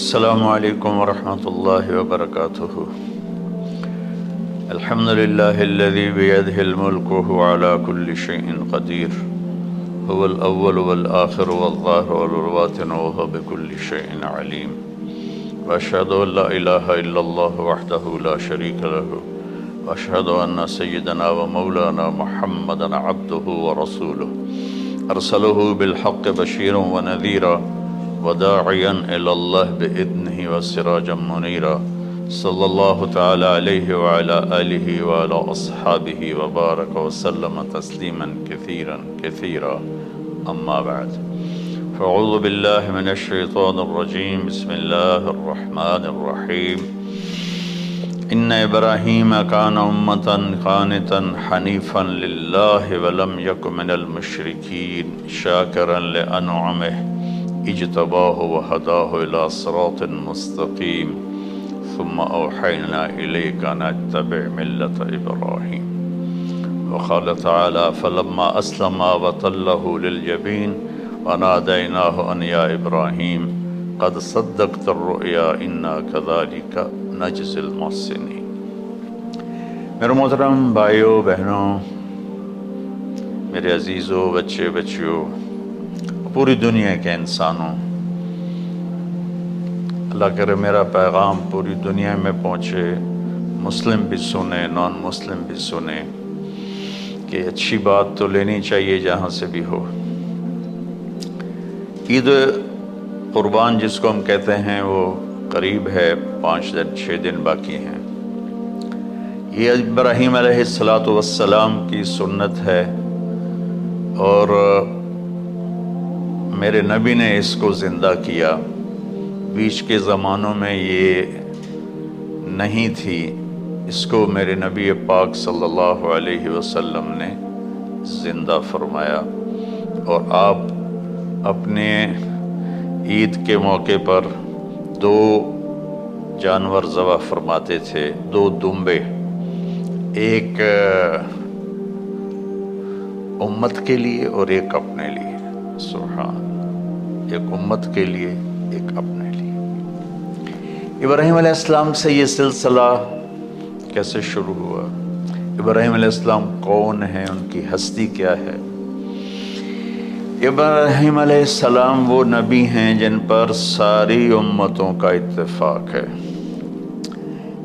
السلام علیکم ورحمۃ اللہ وبرکاتہ۔ الحمد للہ الذی بیدہ الملک وهو علی کل شیء قدیر، هو الاول والآخر والظاہر والباطن وهو بكل شیء علیم، واشہد ان لا الہ الا اللہ وحدہ لا شریک لہ، واشہد ان سیدنا ومولانا محمدا عبدہ ورسولہ، ارسلہ بالحق بشیرا ونذیرا وداعیا الی اللہ بإذنہ وسراجا منیرا، صلی اللہ تعالی علیہ وعلی آلہ وعلی اصحابہ وبارک وسلم تسلیما کثیرا کثیرا، اما بعد فاعوذ باللہ من الشیطان الرجیم، بسم اللہ الرحمن الرحیم۔ ان ابراہیم کان امۃ قانتا حنیفا للہ ولم یک من المشرکین شاکرا لانعمہ اجتباہ وہداہ الی صراط مستقیم، ثم اوحینا الیک ان اتبع ملۃ ابراہیم۔ وقال تعالی فلما اسلم وتلہ للجبین ونادیناہ ان یا ابراہیم قد صدقت الرؤیا انا کذلک نجزی المحسنین۔ میرے محترم بھائیوں بہنوں، میرے عزیزوں، بچے بچیوں، پوری دنیا کے انسانوں، اللہ کرے میرا پیغام پوری دنیا میں پہنچے، مسلم بھی سنیں، نان مسلم بھی سنیں، کہ اچھی بات تو لینی چاہیے جہاں سے بھی ہو۔ عید قربان جس کو ہم کہتے ہیں وہ قریب ہے، 5 دن 6 دن باقی ہیں۔ یہ ابراہیم علیہ السلام کی سنت ہے، اور میرے نبی نے اس کو زندہ کیا۔ بیچ کے زمانوں میں یہ نہیں تھی، اس کو میرے نبی پاک صلی اللہ علیہ وسلم نے زندہ فرمایا، اور آپ اپنے عید کے موقع پر 2 جانور ذبح فرماتے تھے، 2 دمبے، ایک امت کے لیے اور ایک اپنے لیے۔ سبحان، ایک امت کے لیے، ایک اپنے لیے۔ ابراہیم علیہ السلام سے یہ سلسلہ کیسے شروع ہوا؟ ابراہیم علیہ السلام کون ہیں؟ ان کی ہستی کیا ہے؟ ابراہیم علیہ السلام وہ نبی ہیں جن پر ساری امتوں کا اتفاق ہے۔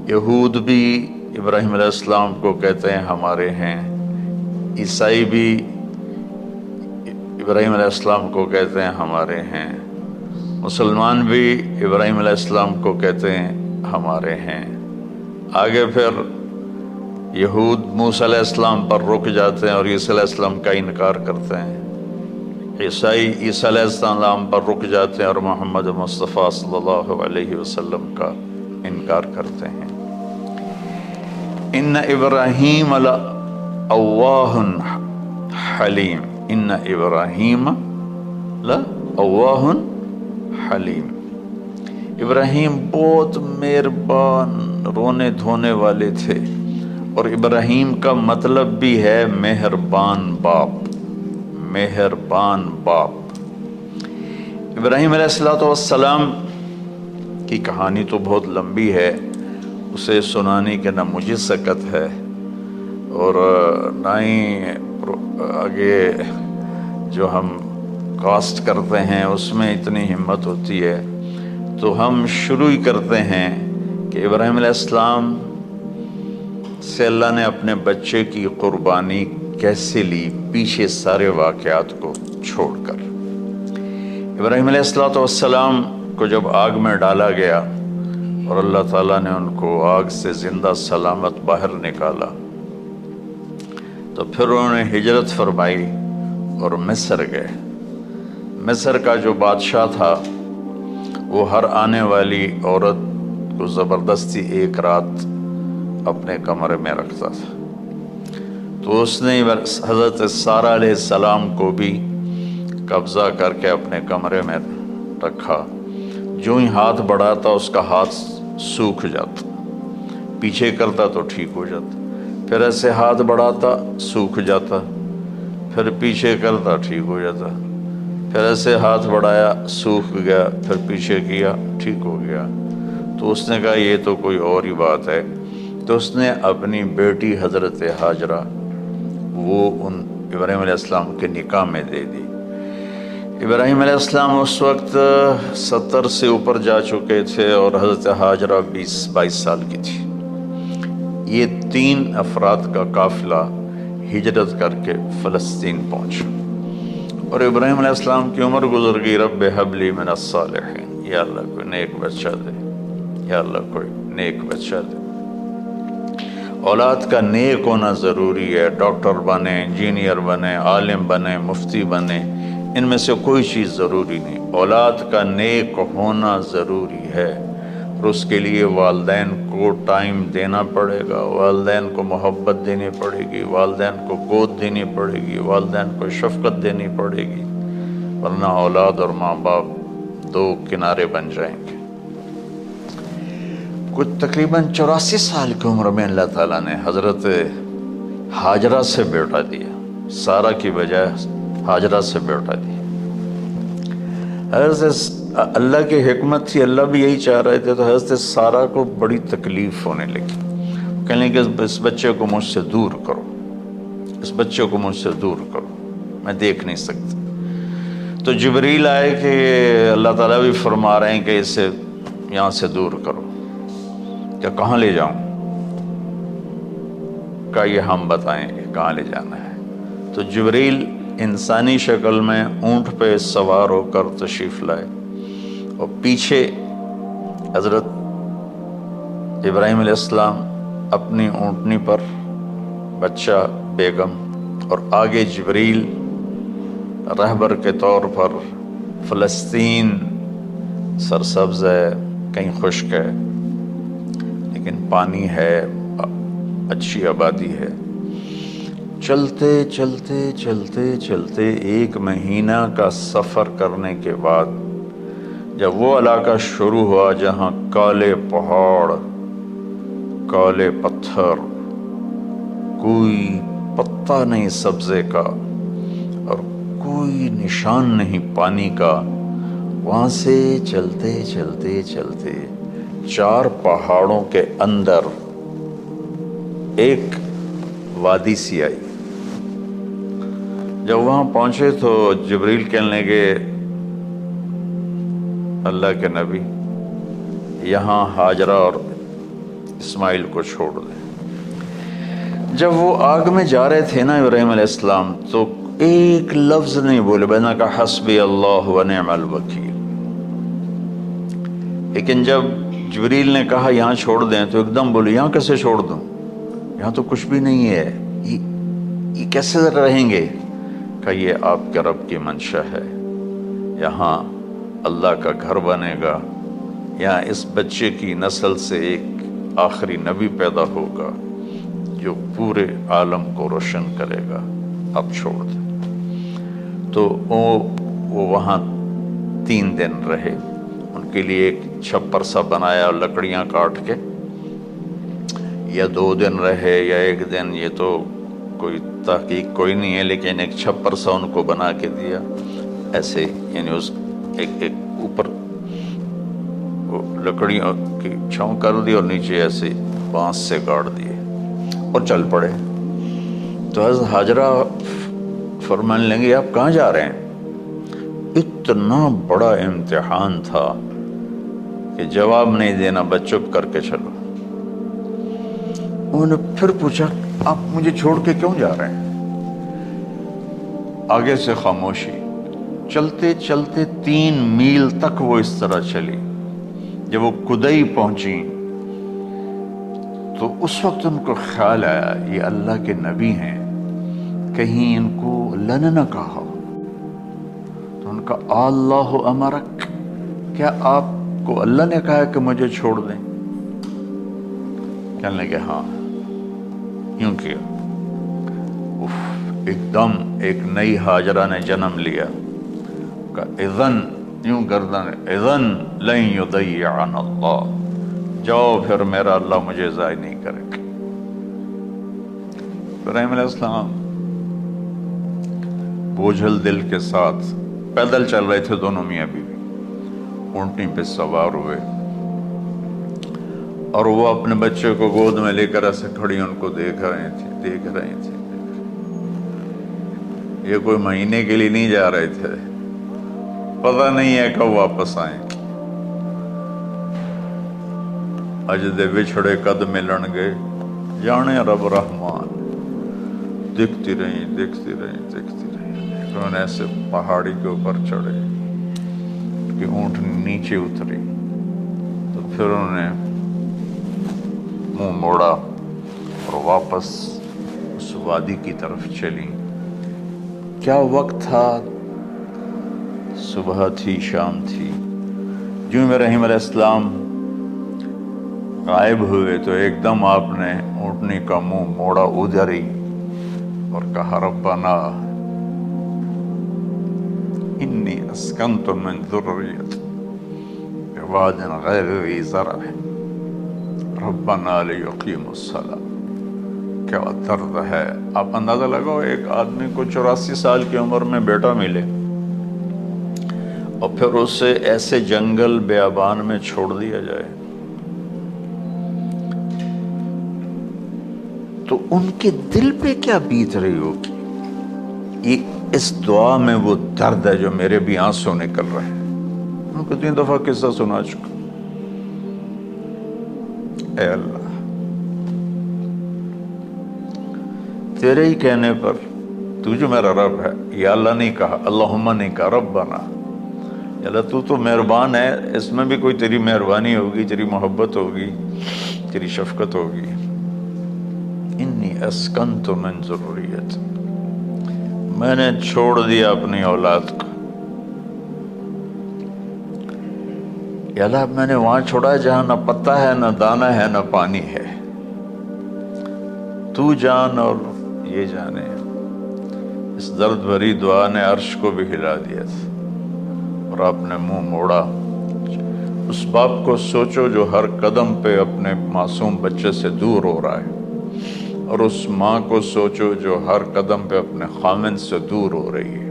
یہود بھی ابراہیم علیہ السلام کو کہتے ہیں ہمارے ہیں، عیسائی بھی ابراہیم علیہ السلام کو کہتے ہیں ہمارے ہیں، مسلمان بھی ابراہیم علیہ السلام کو کہتے ہیں ہمارے ہیں۔ آگے پھر یہود موسیٰ علیہ السلام پر رک جاتے ہیں اور عیسیٰ علیہ السلام کا انکار کرتے ہیں، عیسائی عیسیٰ علیہ السلام پر رک جاتے ہیں اور محمد مصطفیٰ صلی اللہ علیہ وسلم کا انکار کرتے ہیں۔ ان ابراہیم لأواہ حلیم، ان ابراہیم لأواہ حلیم، ابراہیم بہت مہربان، رونے دھونے والے تھے، اور ابراہیم کا مطلب بھی ہے مہربان باپ، مہربان باپ۔ ابراہیم علیہ السلام کی کہانی تو بہت لمبی ہے، اسے سنانے کے نہ مجھے سکت ہے، اور نہ ہی آگے جو ہم کاسٹ کرتے ہیں اس میں اتنی ہمت ہوتی ہے، تو ہم شروع ہی کرتے ہیں کہ ابراہیم علیہ السلام سے اللہ نے اپنے بچے کی قربانی کیسے لی، پیچھے سارے واقعات کو چھوڑ کر۔ ابراہیم علیہ السلام کو جب آگ میں ڈالا گیا اور اللہ تعالیٰ نے ان کو آگ سے زندہ سلامت باہر نکالا، تو پھر انہوں نے ہجرت فرمائی اور مصر گئے۔ مصر کا جو بادشاہ تھا وہ ہر آنے والی عورت کو زبردستی 1 رات اپنے کمرے میں رکھتا تھا، تو اس نے حضرت سارہ علیہ السلام کو بھی قبضہ کر کے اپنے کمرے میں رکھا۔ جو ہی ہاتھ بڑھاتا اس کا ہاتھ سوکھ جاتا، پیچھے کرتا تو ٹھیک ہو جاتا، پھر ایسے ہاتھ بڑھاتا سوکھ جاتا، پھر پیچھے کرتا ٹھیک ہو جاتا، پھر ایسے ہاتھ بڑھایا، سوکھ گیا، پھر پیچھے کیا، ٹھیک ہو گیا۔ تو اس نے کہا یہ تو کوئی اور ہی بات ہے۔ تو اس نے اپنی بیٹی حضرت حاجرہ وہ ان ابراہیم علیہ السلام کے نکاح میں دے دی۔ ابراہیم علیہ السلام اس وقت 70 سے اوپر جا چکے تھے اور حضرت حاجرہ 22 سال کی تھی۔ یہ 3 افراد کا قافلہ ہجرت کر کے فلسطین پہنچا، اور ابراہیم علیہ السلام کی عمر گزر گئی۔ رب ہب لی من الصالحین، یا اللہ کوئی نیک بچہ دے، یا اللہ کوئی نیک بچہ دے۔ اولاد کا نیک ہونا ضروری ہے۔ ڈاکٹر بنے، انجینئر بنے، عالم بنے، مفتی بنے، ان میں سے کوئی چیز ضروری نہیں، اولاد کا نیک ہونا ضروری ہے۔ اور اس کے لیے والدین کو ٹائم دینا پڑے گا، والدین کو محبت دینی پڑے گی، والدین کو گود دینی پڑے گی، والدین کو شفقت دینی پڑے گی، ورنہ اولاد اور ماں باپ 2 کنارے بن جائیں گے۔ کچھ تقریباً 84 سال کی عمر میں اللہ تعالیٰ نے حضرت حاجرہ سے بیٹا دیا، سارہ کی بجائے حاجرہ سے بیٹا دیا۔ حضرت اللہ کی حکمت تھی، اللہ بھی یہی چاہ رہے تھے، تو حضرت سارہ کو بڑی تکلیف ہونے لگی، کہنے کہ اس بچے کو مجھ سے دور کرو، اس بچے کو مجھ سے دور کرو، میں دیکھ نہیں سکتا۔ تو جبریل آئے کہ اللہ تعالیٰ بھی فرما رہے ہیں کہ اسے یہاں سے دور کرو، کیا کہاں لے جاؤں؟ کہ یہ ہم بتائیں گے کہاں لے جانا ہے۔ تو جبریل انسانی شکل میں اونٹ پہ سوار ہو کر تشریف لائے، اور پیچھے حضرت ابراہیم علیہ السلام اپنی اونٹنی پر، بچہ، بیگم، اور آگے جبریل رہبر کے طور پر۔ فلسطین سرسبز ہے، کہیں خشک ہے، لیکن پانی ہے، اچھی آبادی ہے۔ چلتے چلتے چلتے چلتے 1 مہینہ کا سفر کرنے کے بعد جب وہ علاقہ شروع ہوا جہاں کالے پہاڑ، کالے پتھر، کوئی پتا نہیں سبزے کا اور کوئی نشان نہیں پانی کا، وہاں سے چلتے چلتے چلتے 4 پہاڑوں کے اندر ایک وادی سی آئی۔ جب وہاں پہنچے تو جبریل کہنے لگے اللہ کے نبی یہاں حاجرہ اور اسماعیل کو چھوڑ دیں۔ جب وہ آگ میں جا رہے تھے نا ابراہیم علیہ السلام، تو ایک لفظ نہیں بولے، بنا کا حسبی اللہ و نعم الوکیل۔ لیکن جب جبریل نے کہا یہاں چھوڑ دیں تو ایک دم بولے یہاں کیسے چھوڑ دوں، یہاں تو کچھ بھی نہیں ہے، یہ کیسے رہیں گے؟ کہ یہ آپ کے رب کی منشا ہے، یہاں اللہ کا گھر بنے گا، یہاں اس بچے کی نسل سے ایک آخری نبی پیدا ہوگا جو پورے عالم کو روشن کرے گا، اب چھوڑ دیں۔ تو وہ وہاں 3 دن رہے، ان کے لیے ایک چھپر سا بنایا لکڑیاں کاٹ کے، یا 2 دن رہے یا 1 دن، یہ تو کوئی تحقیق کوئی نہیں ہے، لیکن ایک چھپر سا ان کو بنا کے دیا ایسے، یعنی اس ایک اوپر لکڑیوں کی چھاؤں کر دی اور نیچے ایسے بانس سے گاڑ دیے اور چل پڑے۔ تو حضرت حاجرہ فرمانے لگے آپ کہاں جا رہے ہیں؟ اتنا بڑا امتحان تھا کہ جواب نہیں دینا، بس چپ کر کے چلو۔ انہوں نے پھر پوچھا آپ مجھے چھوڑ کے کیوں جا رہے ہیں؟ آگے سے خاموشی۔ چلتے چلتے 3 میل تک وہ اس طرح چلی۔ جب وہ کدئی پہنچی تو اس وقت ان کو خیال آیا یہ اللہ کے نبی ہیں، کہیں ان کو اللہ نے نہ کہا ہو۔ تو ان کا اللہ امرک، کیا آپ کو اللہ نے کہا کہ مجھے چھوڑ دیں؟ کہنے لگے ہاں، یوں کیا۔ ایک دم ایک نئی حاجرہ نے جنم لیا، کہ اذن، یوں گردن، اذن لن یضیعنا اللہ، جاؤ پھر میرا اللہ مجھے ضائع نہیں کرے گا۔ ابراہیم علیہ السلام بوجھل دل کے ساتھ پیدل چل رہے تھے دونوں میاں بیوی، اونٹنی پہ سوار ہوئے، اور وہ اپنے بچے کو گود میں لے کر ایسے کھڑی ان کو دیکھ رہے تھے۔ یہ کوئی مہینے کے لیے نہیں جا رہے تھے، پتہ نہیں ہے کب واپس آئیں۔ اج دے وچھڑے قد ملن گے، جانے رب رحمان۔ دیکھتی رہیں۔ انہوں نے ایسے پہاڑی کے اوپر چڑھے کہ اونٹ نیچے اتری، تو پھر انہوں نے منہ موڑا اور واپس اس وادی کی طرف چلی۔ کیا وقت تھا، صبح تھی، شام تھی۔ جو ابراہیم علیہ السلام غائب ہوئے تو ایک دم آپ نے اونٹنی کا منہ موڑا ادھر ہی اور کہا ربنا انی اسکنت من ذریتی بواد غیر ذی زرع ربنا لیقیموا الصلاۃ۔ کیا درد ہے! آپ اندازہ لگاؤ، ایک آدمی کو 84 سال کی عمر میں بیٹا ملے اور پھر اسے ایسے جنگل بیابان میں چھوڑ دیا جائے، تو ان کے دل پہ کیا بیت رہی ہوگی۔ یہ اس دعا میں وہ درد ہے جو میرے بھی آنسو نکل رہے ہیں۔ میں کو 3 دفعہ قصہ سنا چکا۔ اے اللہ، تیرے ہی کہنے پر، تو جو میرا رب ہے، یا اللہ نہیں کہا، اللہم نہیں کہا، ربنا، یا اللہ تو تو مہربان ہے، اس میں بھی کوئی تیری مہربانی ہوگی، تیری محبت ہوگی، تیری شفقت ہوگی۔ انی اسکنت من ذریتی، میں نے چھوڑ دیا اپنی اولاد کو، یا اللہ میں نے وہاں چھوڑا جہاں نہ پتہ ہے، نہ دانا ہے، نہ پانی ہے۔ تو جان اور یہ جانے۔ اس درد بھری دعا نے عرش کو بھی ہلا دیا تھا، اور آپ نے منہ موڑا۔ اس باپ کو سوچو جو ہر قدم پہ اپنے معصوم بچے سے دور ہو رہا ہے، اور اس ماں کو سوچو جو ہر قدم پہ اپنے خامن سے دور ہو رہی ہے۔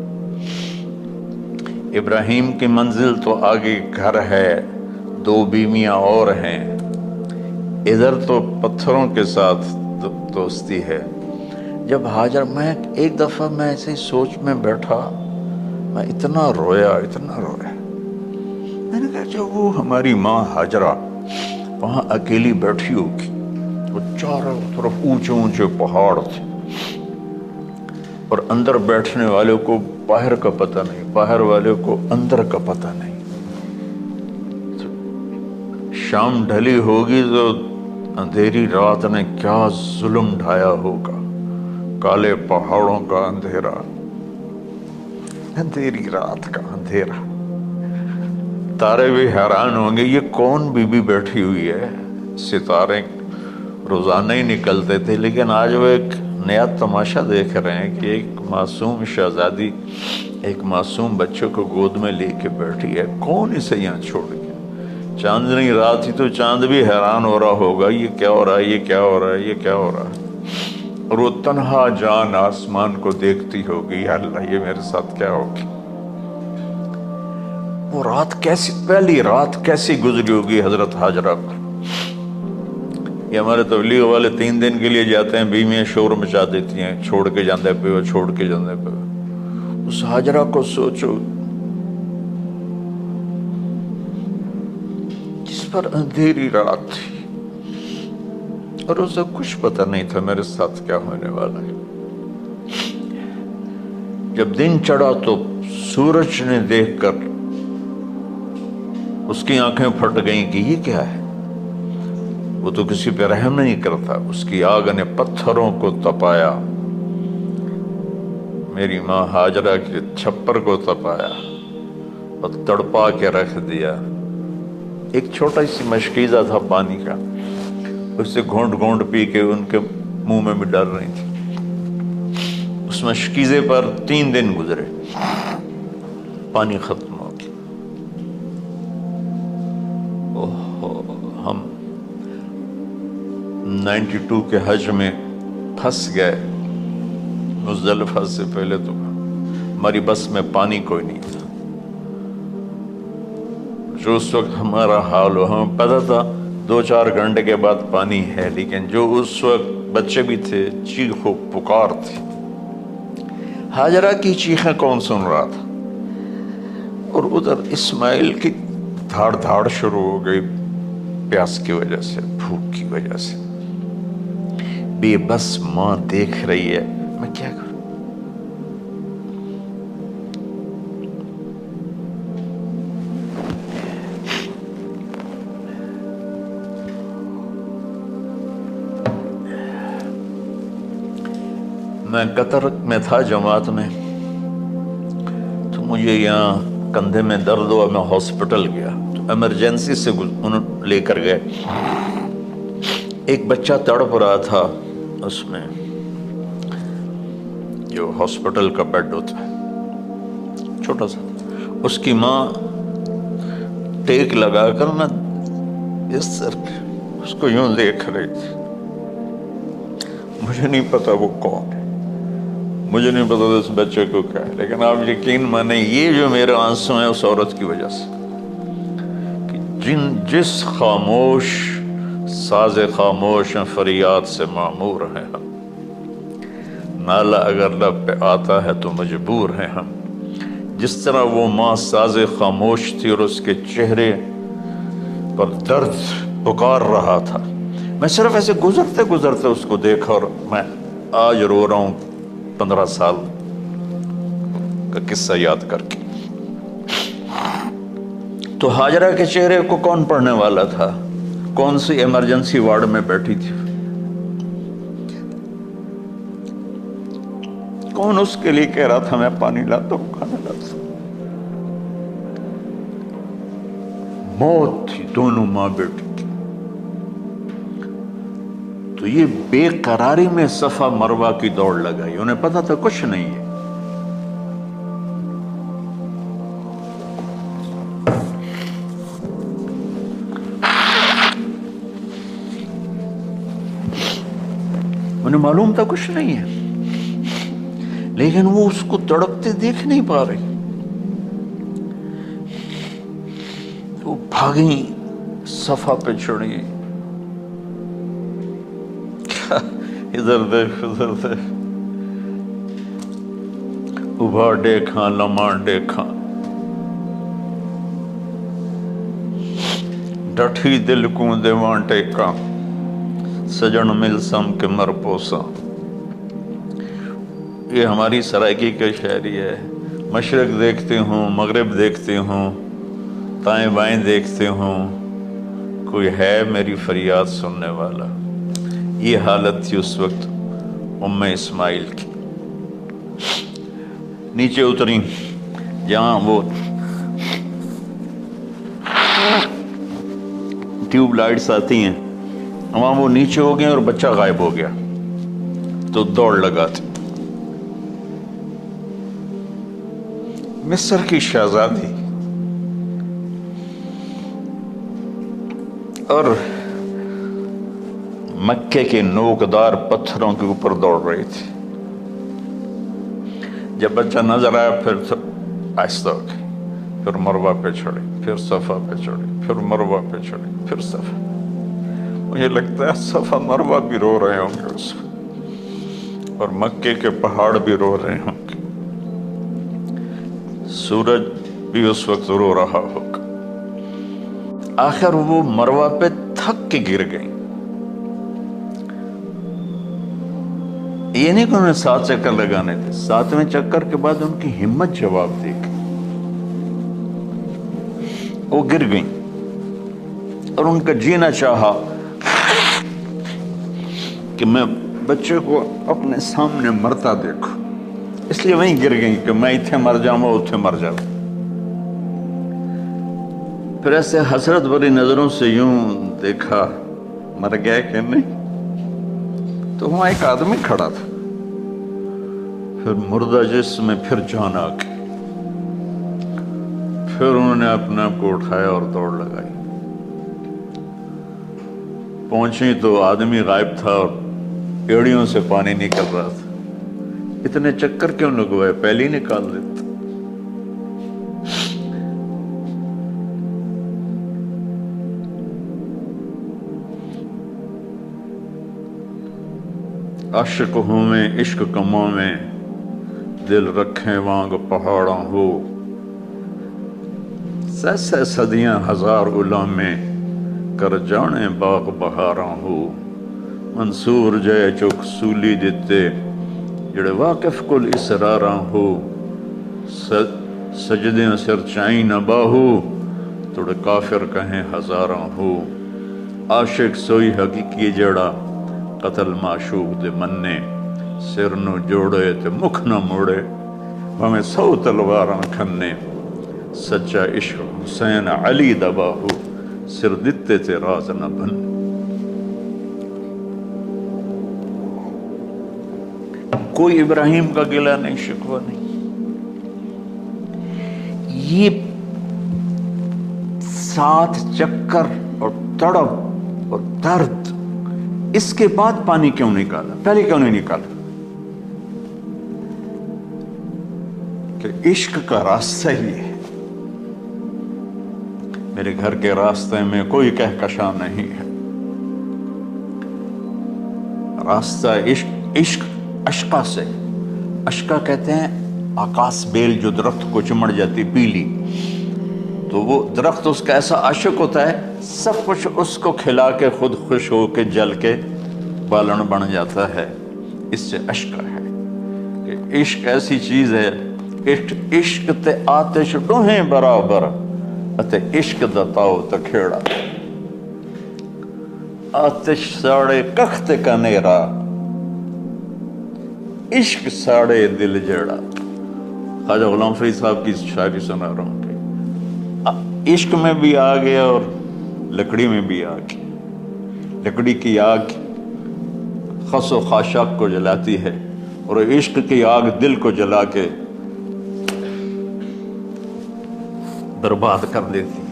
ابراہیم کی منزل تو آگے گھر ہے، 2 بیویاں اور ہیں، ادھر تو پتھروں کے ساتھ دوستی ہے۔ جب ہاجر، میں ایک دفعہ میں ایسے سوچ میں بیٹھا، میں اتنا رویا۔ میں نے کہا جب وہ ہماری ماں ہاجرہ وہاں اکیلی بیٹھی ہوگی، وہ چاروں طرف اونچے اونچے پہاڑ تھے، اور اندر بیٹھنے والوں کو باہر کا پتہ نہیں، باہر والوں کو اندر کا پتہ نہیں۔ شام ڈھلی ہوگی تو اندھیری رات نے کیا ظلم ڈھایا ہوگا، کالے پہاڑوں کا اندھیرا، اندھیری رات کا اندھیرا۔ تارے بھی حیران ہوں گے، یہ کون بی بی بیٹھی ہوئی ہے۔ ستارے روزانہ ہی نکلتے تھے، لیکن آج وہ ایک نیا تماشا دیکھ رہے ہیں کہ ایک معصوم شہزادی ایک معصوم بچے کو گود میں لے کے بیٹھی ہے، کون اسے یہاں چھوڑ گیا۔ چاندنی رات ہی تو چاند بھی حیران ہو رہا ہوگا، یہ کیا ہو رہا ہے، یہ کیا ہو رہا ہے، یہ کیا ہو رہا ہے۔ اور وہ تنہا جان آسمان کو دیکھتی ہوگی، یا اللہ یہ میرے ساتھ کیا ہوگی۔ وہ رات کیسی، پہلی رات کیسی گزری ہوگی حضرت ہاجرہ پر۔ یہ ہمارے تبلیغ والے 3 دن کے لیے جاتے ہیں، بیویاں شور مچا دیتی ہیں، چھوڑ کے جاندے پہ وہ، چھوڑ کے جاندے پہ۔ اس ہاجرہ کو سوچو جس پر اندھیری رات تھی، اور اسے کچھ پتہ نہیں تھا میرے ساتھ کیا ہونے والا ہے۔ جب دن چڑھا تو سورج نے دیکھ کر اس کی آنکھیں پھٹ گئیں کہ یہ کیا ہے۔ وہ تو کسی پہ رحم نہیں کرتا، اس کی آگ نے پتھروں کو تپایا، میری ماں ہاجرہ کے چھپر کو تپایا اور تڑپا کے رکھ دیا۔ ایک چھوٹا سی مشکیزہ تھا پانی کا، اس سے گھونٹ گھونٹ پی کے ان کے منہ میں بھی ڈال رہی تھی۔ اس مشکیزے پر 3 دن گزرے، پانی ختم ہو گیا۔ ہم 92 کے حج میں پھنس گئے، مزدلفہ سے پہلے تو ہماری بس میں پانی کوئی نہیں تھا۔ جو اس وقت ہمارا حال ہو، ہمیں پتہ تھا 2-4 گھنٹے کے بعد پانی ہے، لیکن جو اس وقت بچے بھی تھے، چیخ و پکار تھی۔ ہاجرہ کی چیخیں کون سن رہا تھا؟ اور ادھر اسماعیل کی دھاڑ دھاڑ شروع ہو گئی، پیاس کی وجہ سے، بھوک کی وجہ سے۔ بے بس ماں دیکھ رہی ہے، میں کیا کروں؟ میں قطر میں تھا جماعت میں، تو مجھے یہاں کندھے میں درد ہوا، میں ہاسپٹل گیا تو ایمرجنسی سے انہوں لے کر گئے۔ ایک بچہ تڑپ رہا تھا اس میں، جو ہاسپٹل کا بیڈ ہوتا ہے، چھوٹا سا۔ اس کی ماں ٹیک لگا کر نا اس سر اس کو یوں دیکھ رہی تھی۔ مجھے نہیں پتا وہ کون ہے، مجھے نہیں پتا اس بچے کو کیا ہے، لیکن آپ یقین مانیں یہ جو میرے آنسو ہیں اس عورت کی وجہ سے، کہ جس خاموش ساز خاموش فریاد سے معمور ہیں ہم، نالہ اگر لب پہ آتا ہے تو مجبور ہیں ہم۔ جس طرح وہ ماں ساز خاموش تھی اور اس کے چہرے پر درد پکار رہا تھا، میں صرف ایسے گزرتے گزرتے اس کو دیکھا اور میں آج رو رہا ہوں 15 سال کا قصہ یاد کر کے۔ تو ہاجرہ کے چہرے کو کون پڑھنے والا تھا؟ کون سی ایمرجنسی وارڈ میں بیٹھی تھی؟ کون اس کے لیے کہہ رہا تھا میں پانی لاتا ہوں، کھانا لاتا ہوں؟ موت تھی دونوں ماں بیٹی کی۔ تو یہ بے قراری میں صفا مروہ کی دوڑ لگائی، انہیں پتا تھا کچھ نہیں ہے۔ انہیں معلوم تھا کچھ نہیں ہے، لیکن وہ اس کو تڑپتے دیکھ نہیں پا رہی۔ وہ بھاگیں، صفا پہ چڑھی، ادھر دیکھ ادھر دیکھ، ابھا دیکھاں لمحہ دیکھاں، ڈٹھی دل کو دیواں ٹیکاں، سجن مل سم کے مر پوسا۔ یہ ہماری سرائکی کا شاعری ہے۔ مشرق دیکھتے ہوں، مغرب دیکھتے ہوں، دائیں بائیں دیکھتے ہوں، کوئی ہے میری فریاد سننے والا۔ یہ حالت تھی اس وقت ام اسماعیل کی۔ نیچے اتری جہاں وہ ٹیوب لائٹس آتی ہیں، وہاں وہ نیچے ہو گئے اور بچہ غائب ہو گیا، تو دوڑ لگاتے۔ مصر کی شہزادی اور مکے کے نوکدار پتھروں کے اوپر دوڑ رہی تھی۔ جب بچہ نظر آیا پھر آہستہ ہو گئی، پھر مروہ پہ چڑھی، پھر صفا پہ چڑھی، پھر مروہ پہ چڑھی، پھر صفا۔ مجھے لگتا ہے صفا مروہ بھی رو رہے ہوں گے اس وقت، اور مکے کے پہاڑ بھی رو رہے ہوں گے، سورج بھی اس وقت رو رہا ہوگا۔ آخر وہ مروہ پہ تھک کے گر گئی۔ یہ نہیں کہ انہیں 7 چکر لگانے تھے، 7ویں چکر کے بعد ان کی ہمت جواب دے گئی، وہ گر گئیں اور ان کا جینا چاہا کہ میں بچے کو اپنے سامنے مرتا دیکھوں، اس لیے وہیں گر گئیں کہ میں اتھے مر جاؤں وہ اتھے مر جاؤں۔ پھر ایسے حسرت بھری نظروں سے یوں دیکھا مر گیا کہ نہیں، تو وہاں ایک آدمی کھڑا تھا۔ پھر مردہ جسم میں پھر جان آ گئی، پھر انہوں نے اپنے آپ کو اٹھایا اور دوڑ لگائی۔ پہنچی تو آدمی غائب تھا اور ایڑیوں سے پانی نکل رہا تھا۔ اتنے چکر کیوں لگوائے، پہلے ہی نکال دیتا۔ عاشق ہوں میں عشق کموں میں دل رکھیں وانگ پہاڑوں ہو سہ صدیاں ہزار علام میں کر جانے باغ بہاراں ہو منصور جے چک سولی دیتے جڑے واقف کل اسراراں ہو سجدیں سر چائیں نہ باہو توڑے کافر کہیں ہزاراں ہو عاشق سوئی حقیقی جڑا قتل معشوق دے مننے سر نو جوڑے تے مکھ نہ موڑے ہمیں 100 تلواراں کھنے سچا عشق حسین علی دا باہو سر دتے تے راز نہ بن کوئی ابراہیم کا گلہ نہیں شکوہ نہیں. یہ 7 چکر اور تڑپ اور درد، اس کے بعد پانی کیوں نکالا؟ پہلے کیوں نہیں نکالا؟ کہ عشق کا راستہ ہی ہے. میرے گھر کے راستے میں کوئی کہکشاں نہیں ہے. راستہ عشق اشکا سے. اشکا کہتے ہیں آکاس بیل جو درخت کو چمڑ جاتی پیلی، تو وہ درخت اس کا ایسا عاشق ہوتا ہے سب کچھ اس کو کھلا کے خود خوش ہو کے جل کے بالن بن جاتا ہے. اس سے اشکا ہے کہ عشق ایسی چیز ہے. عشق تے آتش ڈوہیں برابر اتے عشق دا تاؤ تے کھیڑا. آتش ساڑے کخت کا نیرا عشق ساڑے دل جڑا. خواجہ غلام فرید صاحب کی شاعری سنا رہا ہوں کہ عشق میں بھی آگ ہے اور لکڑی میں بھی آگ ہے. لکڑی کی آگ خس و خاشاک کو جلاتی ہے اور عشق کی آگ دل کو جلا کے برباد کر دیتی ہے.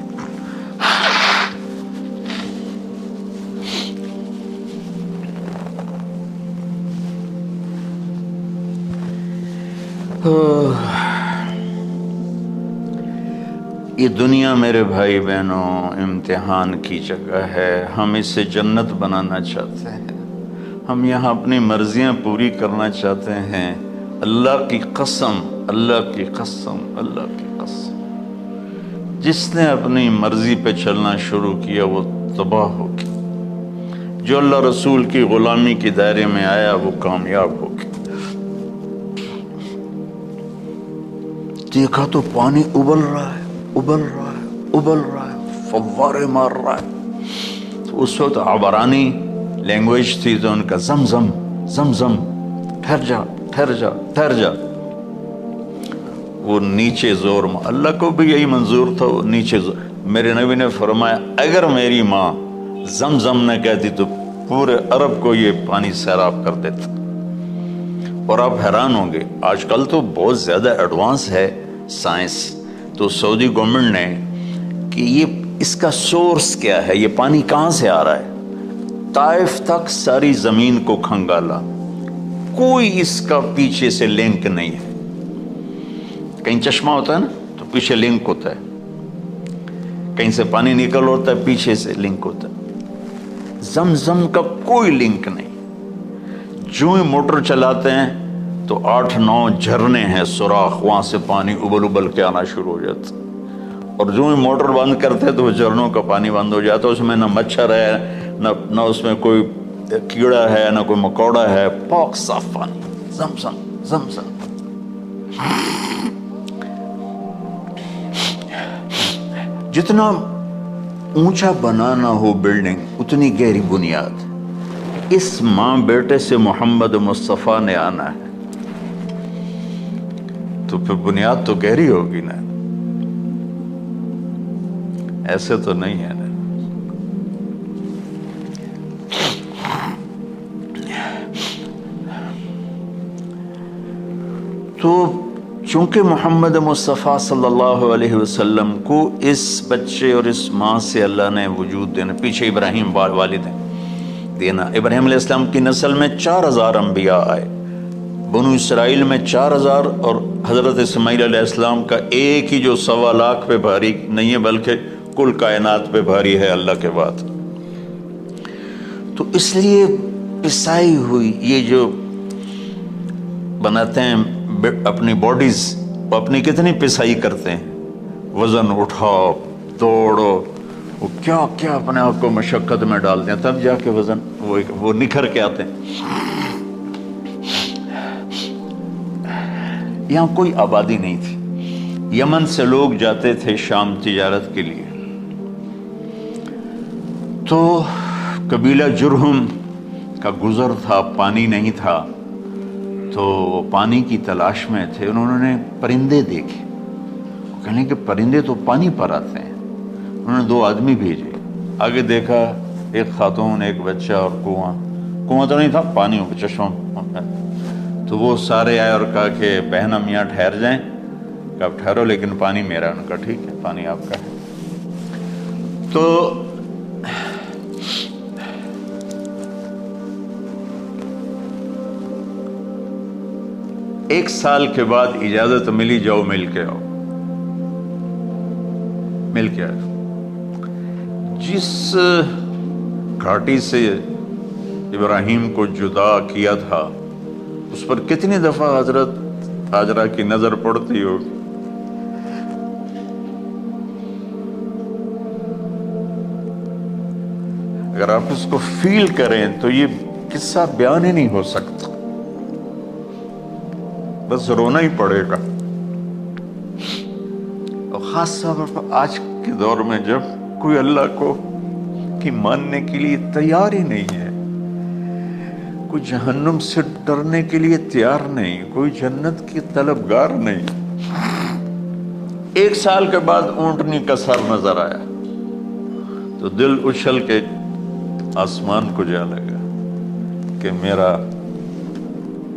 یہ دنیا میرے بھائی بہنوں امتحان کی جگہ ہے. ہم اسے جنت بنانا چاہتے ہیں. ہم یہاں اپنی مرضیاں پوری کرنا چاہتے ہیں. اللہ کی قسم، اللہ کی قسم، اللہ کی قسم، جس نے اپنی مرضی پہ چلنا شروع کیا وہ تباہ ہو گیا. جو اللہ رسول کی غلامی کے دائرے میں آیا وہ کامیاب ہو گیا. دیکھا تو پانی ابل رہا ہے، ابل رہا ہے، ابل رہا ہے، فوارے مار رہا ہے. تو اس وقت عبرانی لینگویج تھی تو ان کا زمزم زمزم، ٹھہر جا ٹھہر جا ٹھہر جا. وہ نیچے زور مار، اللہ کو بھی یہی منظور تھا، وہ نیچے زور. میرے نبی نے فرمایا اگر میری ماں زمزم نہ کہتی تو پورے عرب کو یہ پانی سیراب کر دیتا. اور آپ حیران ہوں گے آج کل تو بہت زیادہ ایڈوانس ہے سائنس. تو سعودی گورنمنٹ نے کہ یہ اس کا سورس کیا ہے، یہ پانی کہاں سے آ رہا ہے. طائف تک ساری زمین کو کھنگالا، کوئی اس کا پیچھے سے لنک نہیں ہے. کہیں چشمہ ہوتا ہے نا تو پیچھے لنک ہوتا ہے، کہیں سے پانی نکل ہوتا ہے پیچھے سے لنک ہوتا ہے. زمزم کا کوئی لنک نہیں. جو ہی موٹر چلاتے ہیں تو 8-9 جھرنے ہیں سوراخ، وہاں سے پانی ابل ابل کے آنا شروع ہو جاتا. اور جو ہی موٹر بند کرتے تو وہ جھرنوں کا پانی بند ہو جاتا. اس میں نہ مچھر ہے نہ اس میں کوئی کیڑا ہے نہ کوئی مکوڑا ہے، پاک صاف پانی. زمزم زمزم. جتنا اونچا بنانا ہو بلڈنگ اتنی گہری بنیاد. اس ماں بیٹے سے محمد مصطفیٰ نے آنا ہے تو پھر بنیاد تو گہری ہوگی نا. ایسے تو نہیں ہے نا. تو چونکہ محمد مصطفیٰ صلی اللہ علیہ وسلم کو اس بچے اور اس ماں سے اللہ نے وجود دینا. پیچھے ابراہیم والد ہیں دینا. ابراہیم علیہ السلام کی نسل میں 4000 انبیاء آئے. بنو اسرائیل میں 4000 اور حضرت اسماعیل علیہ السلام کا ایک ہی جو 1.25 لاکھ پہ بھاری نہیں ہے بلکہ کل کائنات پہ بھاری ہے اللہ کے بعد. تو اس لیے پسائی ہوئی، یہ جو بناتے ہیں اپنی باڈیز، وہ اپنی کتنی پسائی کرتے ہیں، وزن اٹھاؤ، دوڑو، وہ کیا کیا اپنے آپ کو مشقت میں ڈالتے ہیں، تب جا کے وزن وہ نکھر کے آتے ہیں۔ یہاں کوئی آبادی نہیں تھی، یمن سے لوگ جاتے تھے شام تجارت کے لیے، تو قبیلہ جرہم کا گزر تھا، پانی نہیں تھا، تو وہ پانی کی تلاش میں تھے، انہوں نے پرندے دیکھے، کہنے کہ پرندے تو پانی پر آتے ہیں، انہوں نے 2 آدمی بھیجے، آگے دیکھا ایک خاتون، ایک بچہ اور کنواں تو نہیں تھا، پانی چشمہ، تو وہ سارے آئے اور کہا کہ بہن ہم یہاں ٹھہر جائیں، کہ آپ ٹھہرو لیکن پانی میرا، ان کا ٹھیک ہے پانی آپ کا ہے۔ تو ایک سال کے بعد اجازت ملی، جاؤ مل کے آؤ، مل کے آؤ۔ جس گھاٹی سے ابراہیم کو جدا کیا تھا اس پر کتنی دفعہ حضرت ہاجرہ کی نظر پڑتی ہوگی، اگر آپ اس کو فیل کریں تو یہ قصہ بیان ہی نہیں ہو سکتا، بس رونا ہی پڑے گا۔ اور خاص طور پر آج کے دور میں جب کوئی اللہ کو کی ماننے کے لیے تیار ہی نہیں ہے، کوئی جہنم سے ڈرنے کے لیے تیار نہیں، کوئی جنت کی طلبگار نہیں۔ 1 سال کے بعد اونٹنی کا سر نظر آیا تو دل اچھل کے آسمان کو جا لگا کہ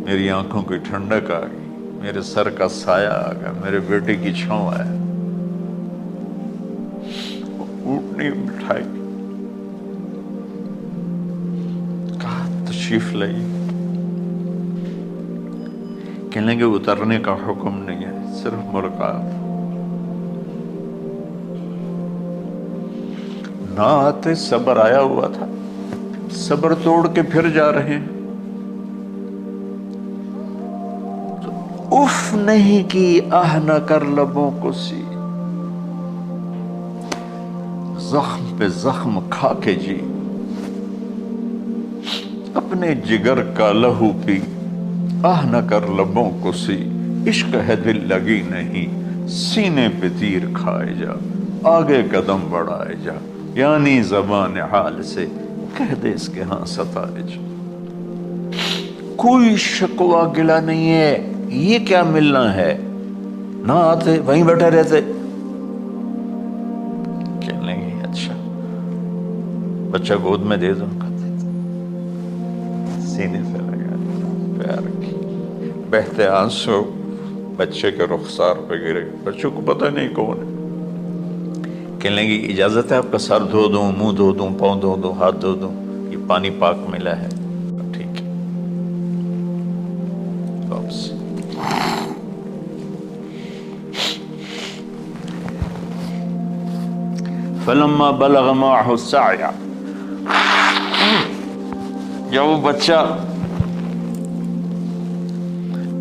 میری آنکھوں کی ٹھنڈک آ گئی، میرے سر کا سایہ آ گیا، میرے بیٹے کی چھاؤں آیا۔ اونٹنی بٹھائی، کہا تشریف لائیے، کہنے کہ اترنے کا حکم نہیں ہے، صرف ملاقات۔ نہ آتے صبر آیا ہوا تھا، صبر توڑ کے پھر جا رہے ہیں، تو اف نہیں کی، آہ نہ کر لبوں کو سی، زخم پہ زخم کھا کے جی، اپنے جگر کا لہو پی، آہ نہ کر لبوں کو سی، عشق ہے دل لگی نہیں، سینے پہ تیر کھائے جا، آگے قدم بڑھائے جا، یعنی زبان حال سے کہہ دے اس کے ہاں ستائے جا۔ کوئی شکوہ گلہ نہیں ہے، یہ کیا ملنا ہے، نہ آتے وہیں بیٹھے رہتے، کہنے گے اچھا بچہ گود میں دے دو، سینے سے لگا پیار کی، بہتے آنسو بچے کے رخسار پہ گرے، بچوں کو پتہ نہیں کون ہے، کہنے لگی اجازت ہے آپ کا سر دھو دوں، منہ دھو دوں، پاؤں دھو دوں، ہاتھ دھو دوں، یہ پانی پاک ملا ہے، ٹھیک ہے واپس۔ فلما بلغ معه السعي، جب وہ بچہ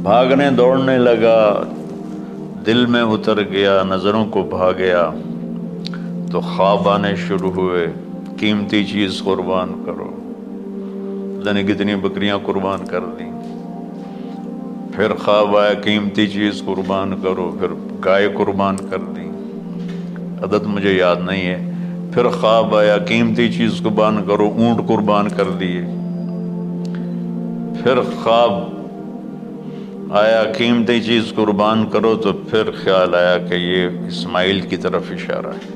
بھاگنے دوڑنے لگا، دل میں اتر گیا، نظروں کو بھا گیا، تو خواب آنے شروع ہوئے، قیمتی چیز قربان کرو، پتہ نہیں کتنی بکریاں قربان کر دیں، پھر خواب آیا قیمتی چیز قربان کرو، پھر گائے قربان کر دی، عدد مجھے یاد نہیں ہے، پھر خواب آیا قیمتی چیز قربان کرو، اونٹ قربان کر دیے، پھر خواب آیا قیمتی چیز قربان کرو، تو پھر خیال آیا کہ یہ اسماعیل کی طرف اشارہ ہے۔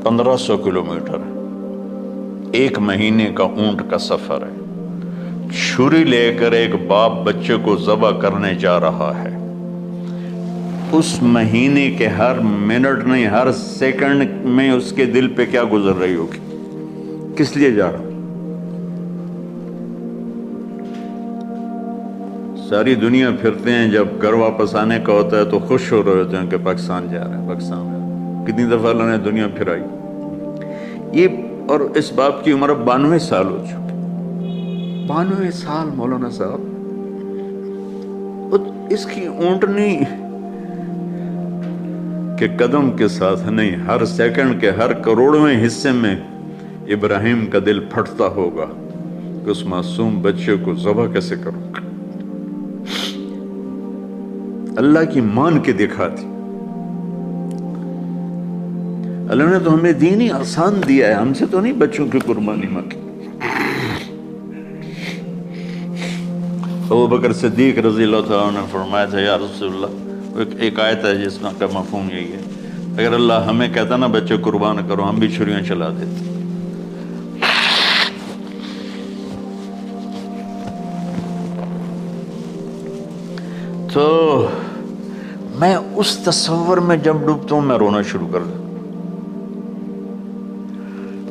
1500 کلومیٹر، 1 مہینے کا اونٹ کا سفر ہے، چھری لے کر ایک باپ بچے کو ذبح کرنے جا رہا ہے، اس مہینے کے ہر منٹ نہیں، ہر سیکنڈ میں اس کے دل پہ کیا گزر رہی ہوگی، کس لیے جا رہا؟ ساری دنیا پھرتے ہیں، جب گھر واپس آنے کا ہوتا ہے تو خوش ہو رہے ہوتے ہیں کہ پاکستان جا رہے ہیں، پاکستان میں کتنی دفعہ اللہ نے دنیا پھرائی۔ یہ اور اس باپ کی عمر 92 سال ہو چکی. 92 سال مولانا صاحب. اس کی اونٹنی کے قدم کے ساتھ نہیں، ہر سیکنڈ کے ہر کروڑویں حصے میں ابراہیم کا دل پھٹتا ہوگا کہ اس معصوم بچے کو ذبح کیسے کروں. اللہ کی مان کے دکھا دی. اللہ نے تو ہمیں دین ہی آسان دیا ہے، ہم سے تو نہیں بچوں کی قربانی مانگی. ابو بکر صدیق رضی اللہ تعالیٰ نے فرمایا تھا یا رسول اللہ، ایک آیت ہے جس کا مفہوم یہی ہے، اگر اللہ ہمیں کہتا نا بچے قربان کرو، ہم بھی چھریاں چلا دیتے. تو میں اس تصور میں جب ڈوبتا ہوں میں رونا شروع کر دیتا.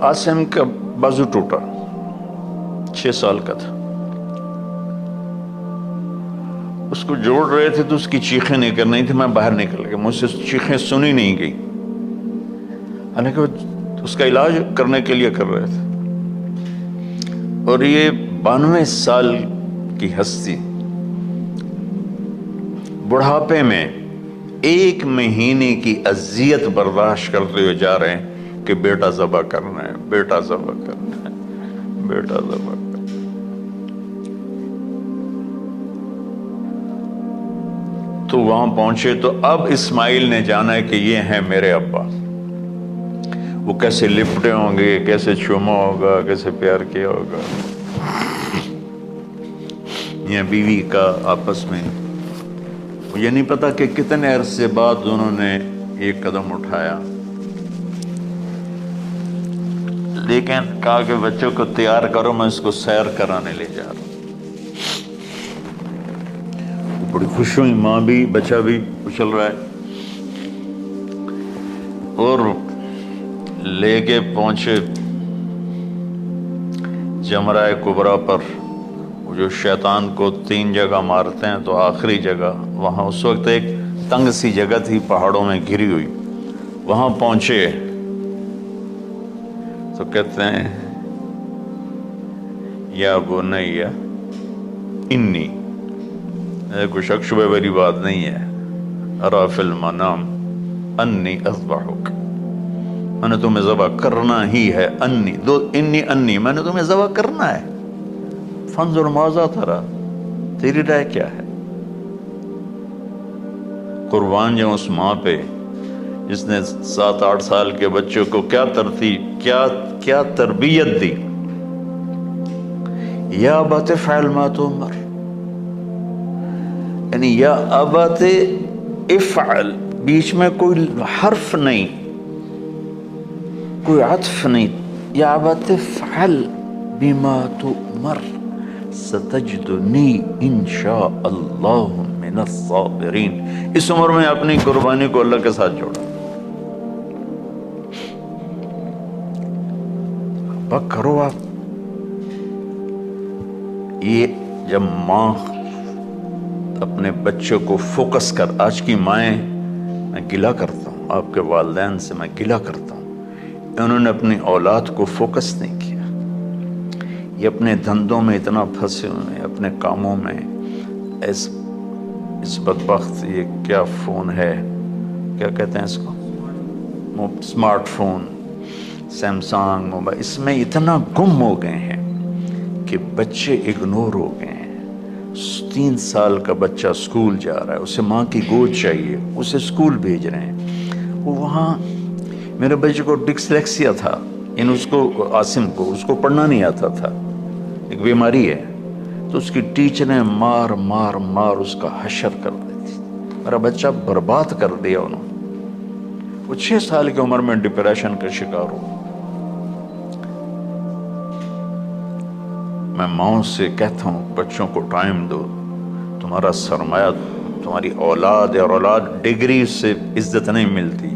عاصم کا بازو ٹوٹا، 6 سال کا تھا. اس کو جوڑ رہے تھے تو اس کی چیخیں نہیں کر رہی تھی، میں باہر نکل گیا، مجھ سے چیخیں سنی نہیں گئی، حالانکہ وہ اس کا علاج کرنے کے لیے کر رہے تھے. اور یہ 92 سال کی ہستی بڑھاپے میں 1 مہینے کی اذیت برداشت کرتے ہوئے جا رہے ہیں کہ بیٹا ذبح کرنا ہے، بیٹا ذبح کرنا ہے، بیٹا ذبح کرنا ہے. تو وہاں پہنچے تو اب اسماعیل نے جانا ہے کہ یہ ہیں میرے ابا. وہ کیسے لپٹے ہوں گے، کیسے چوما ہوگا، کیسے پیار کیا ہوگا. یہ بیوی کا آپس میں مجھے نہیں پتا کہ کتنے عرصے بعد انہوں نے ایک قدم اٹھایا، لیکن کہا کہ بچوں کو تیار کرو، میں اس کو سیر کرانے لے جا رہا ہوں. بڑی خوش ہوئی، ماں بھی بچہ بھی اچھل رہا ہے. اور لے کے پہنچے جمرہ کبریٰ پر، جو شیطان کو 3 جگہ مارتے ہیں، تو آخری جگہ وہاں اس وقت ایک تنگ سی جگہ تھی پہاڑوں میں گھری ہوئی. وہاں پہنچے تو کہتے ہیں یا بنی انی، کوئی شک شبہ والی بات نہیں ہے، ارا فی المنام انی اذبحک، میں نے تمہیں ذبح کرنا ہی ہے. انی میں نے تمہیں ذبح کرنا ہے. فانظر ماذا ترى، تیری رائے کیا ہے؟ قربان جاؤں اس ماں پہ جس نے 7-8 سال کے بچوں کو کیا تربیت دی. یا ابت افعل ما تؤمر، یعنی یا ابت افعل، بیچ میں کوئی حرف نہیں، کوئی عطف نہیں. یا ابت افعل بما تؤمر ستجدنی انشاء اللہ من الصابرین. اس عمر میں اپنی قربانی کو اللہ کے ساتھ جوڑا. اب کرو آپ. یہ جب ماں اپنے بچوں کو فوکس کر، آج کی مائیں میں گلہ کرتا ہوں، آپ کے والدین سے میں گلہ کرتا ہوں، انہوں نے اپنی اولاد کو فوکس نہیں کیا. یہ اپنے دھندوں میں اتنا پھنسے ہوئے ہیں، اپنے کاموں میں. اس بدبخت یہ کیا فون ہے، کیا کہتے ہیں اس کو، اسمارٹ فون، سیمسنگ موبائل، اس میں اتنا گم ہو گئے ہیں کہ بچے اگنور ہو گئے ہیں. 3 سال کا بچہ اسکول جا رہا ہے، اسے ماں کی گود چاہیے، اسے اسکول بھیج رہے ہیں. وہ وہاں میرے بچے کو ڈسلیکسیا تھا، اس کو عاصم کو اس کو پڑھنا نہیں آتا تھا، ایک بیماری ہے. تو اس کی ٹیچریں مار مار مار اس کا حشر کر دیتی. میرا بچہ برباد کر دیا انہوں نے. وہ 6 سال کی عمر میں ڈپریشن کا شکار ہو. میں ماؤں سے کہتا ہوں بچوں کو ٹائم دو، تمہارا سرمایہ تمہاری اولاد ہے، اور اولاد ڈگری سے عزت نہیں ملتی.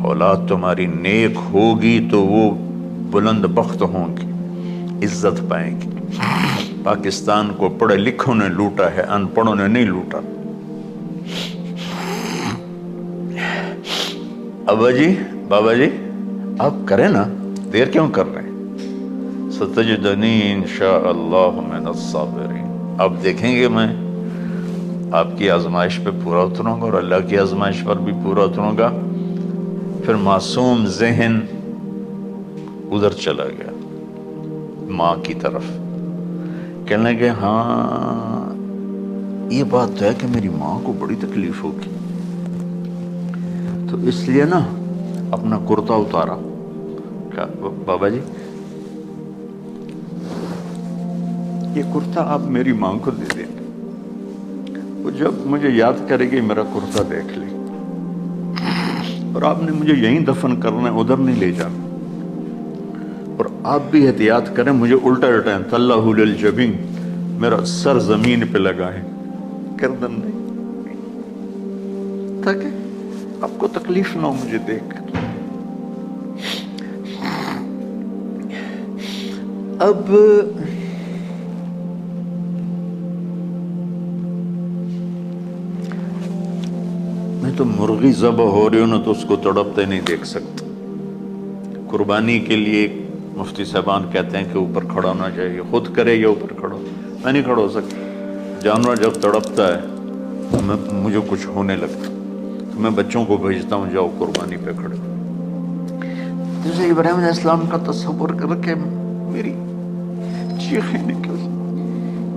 اولاد تمہاری نیک ہوگی تو وہ بلند بخت ہوں گی، عزت پائیں گی. پاکستان کو پڑھے لکھوں نے لوٹا ہے، ان پڑھوں نے نہیں لوٹا. ابا جی، بابا جی، آپ کریں نا، دیر کیوں کر رہے ہیں؟ ستجدنی انشاء اللہ من الصابرین، آپ دیکھیں گے میں آپ کی آزمائش پہ پورا اتروں گا اور اللہ کی آزمائش پر بھی پورا اتروں گا۔ پھر معصوم ذہن ادھر چلا گیا ماں کی طرف، کہنے لگے ہاں یہ بات تو ہے کہ میری ماں کو بڑی تکلیف ہوگی، تو اس لیے نا اپنا کرتا اتارا، کہا بابا جی یہ کرتا آپ میری ماں کو دے دیں، وہ جب مجھے یاد کرے گی میرا کرتا دیکھ لے، اور آپ نے مجھے یہیں دفن کرنا ہے، ادھر نہیں لے جانا، اور آپ بھی احتیاط کریں، مجھے الٹا الٹائیں، طلّہ للجبین، میرا سر زمین پہ لگائیں، گردن نہیں، تاکہ آپ کو تکلیف نہ ہو مجھے دیکھ کر۔ اب میں تو مرغی ذبح ہو رہی ہوں نا تو اس کو تڑپتے نہیں دیکھ سکتا۔ قربانی کے لیے مفتی صاحبان کہتے ہیں کہ اوپر کھڑا ہونا چاہیے، خود کرے یا اوپر کھڑا، میں نہیں کھڑا ہو سکتا۔ جانور جب تڑپتا ہے مجھے کچھ ہونے لگتا، تو میں بچوں کو بھیجتا ہوں جاؤ قربانی پہ کھڑے۔ جیسے ابراہیم علیہ السلام کا تصور کر کے میری چیخیں نکل